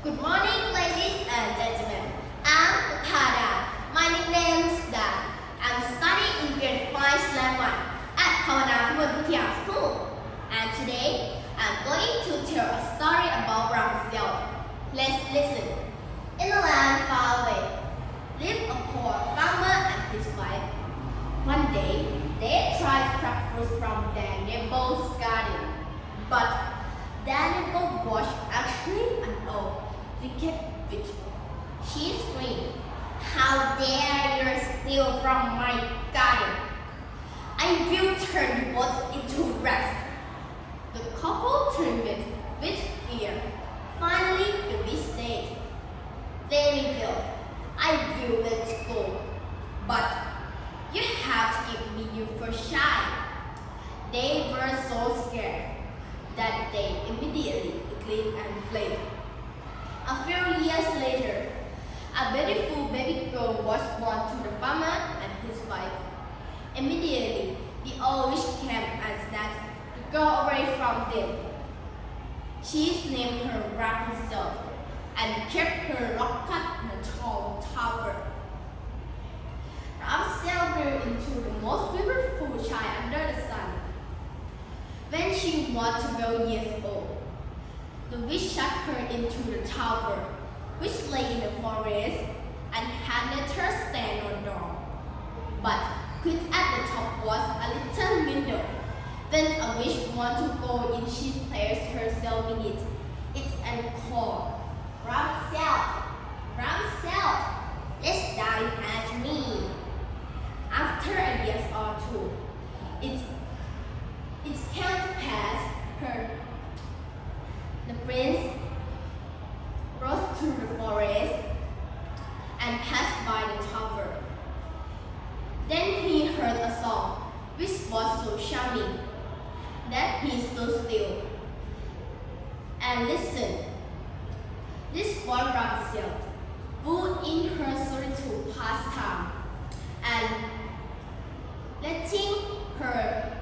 Good morning, ladies and gentlemen. I'm Pada. My nickname is Dan. I'm studying in grade 5/1 at Pavana School. And today, I'm going to tell a story about Rapunzel. Let's listen. In a land far away, lived a poor farmer and his wife. One day, they tried to pluck fruit from their neighbor's garden, but their neighbor was actually an old, wicked witch. She screamed, "How dare you steal from my garden? I will turn you both into rats." The couple trembled with fear. Finally, the witch said, "Very well, I will let you go, but you have to give me your first child." They were so scared that they immediately cleaned and fled. A few years later, a beautiful baby girl was born to the farmer and his wife. Immediately, the old witch came and snatched the girl away from them. She named her Rapunzel and kept her locked up in a tall tower. Rapunzel grew into the most beautiful child under the sun. When she was 12 years old, the witch shut her into the tower, which lay in the forest, and had let her stand on the door. But quick at the top was a little window. When a witch wanted to go in, she placed herself in it and called, "Rapunzel, Rapunzel, let's die at me." After a year or two, it came to pass the prince rode through the forest and passed by the tower. Then he heard a song which was so charming that he stood still and listened. This was Rapunzel, who in her solitude passed time and letting her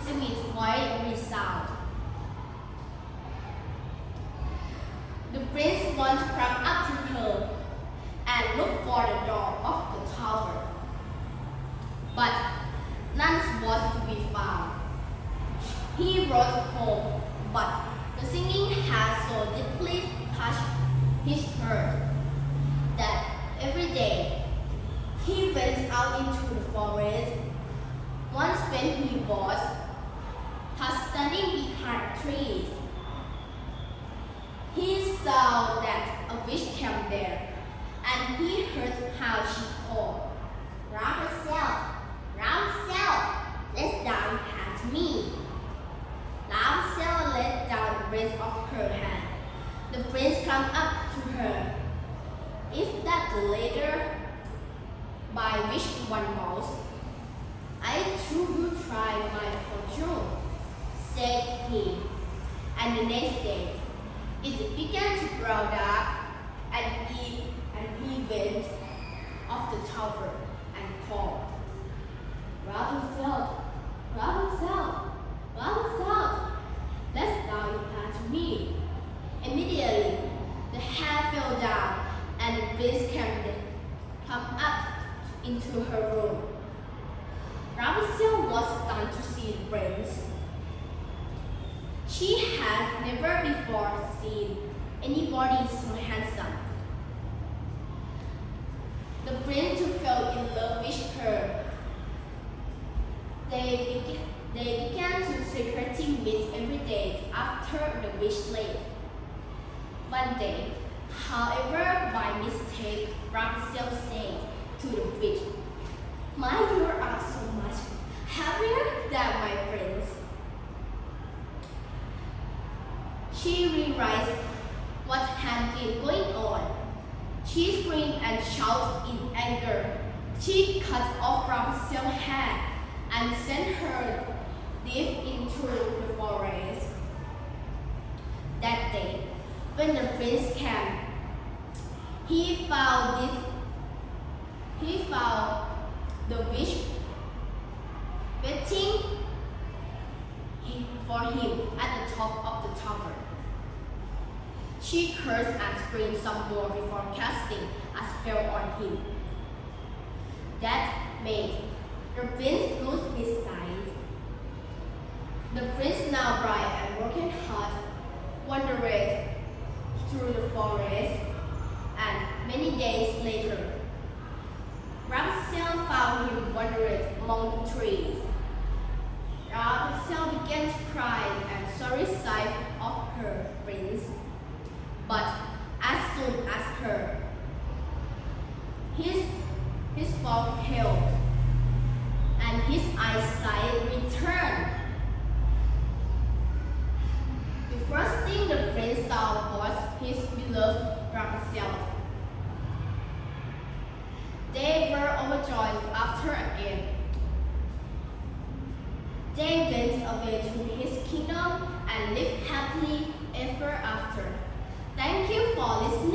sweet voice resound. The prince wanted to climb up to her and look for the door of the tower, but none was to be found. He rode home, but the singing had so deeply touched his heart that every day he went out into the forest. Once when he was standing behind trees, he saw that a witch came there, and he heard how she called, "Rapunzel, Rapunzel, let's down at me." Rapunzel let down the breast of her hand. The prince came up to her. "Is that the letter by which one goes? I too will try my fortune," said he. And the next day, it began to grow dark, and he went off the tower and called, "Rapunzel, Rapunzel, Rapunzel, let's down to me." Immediately, the hair fell down, and the prince came up into her room. Rapunzel was stunned to see the prince. She had never before seen anybody so handsome. The prince fell in love with her. They began to secretly meet every day after the witch left. One day, however, by mistake, Rapunzel said to the witch, "My you are so much happier than my prince." She realized what had been going on. She screamed and shouted in anger. She cut off Rapunzel's hair and sent her deep into the forest. That day, when the prince came, he found the witch waiting for him at the top of the tower. She cursed and screamed some more before casting a spell on him. That made the prince lose his sight. The prince, now bright and working hard, wandered through the forest, and many days later, Rapunzel found him wandering among the trees. Rapunzel began to cry and sorry sight of her prince. But as soon as his fog held and his eyesight returned, the first thing the prince saw was his beloved Rapunzel. They were overjoyed after again. They went away to his kingdom and lived happily ever after. Thank you for listening.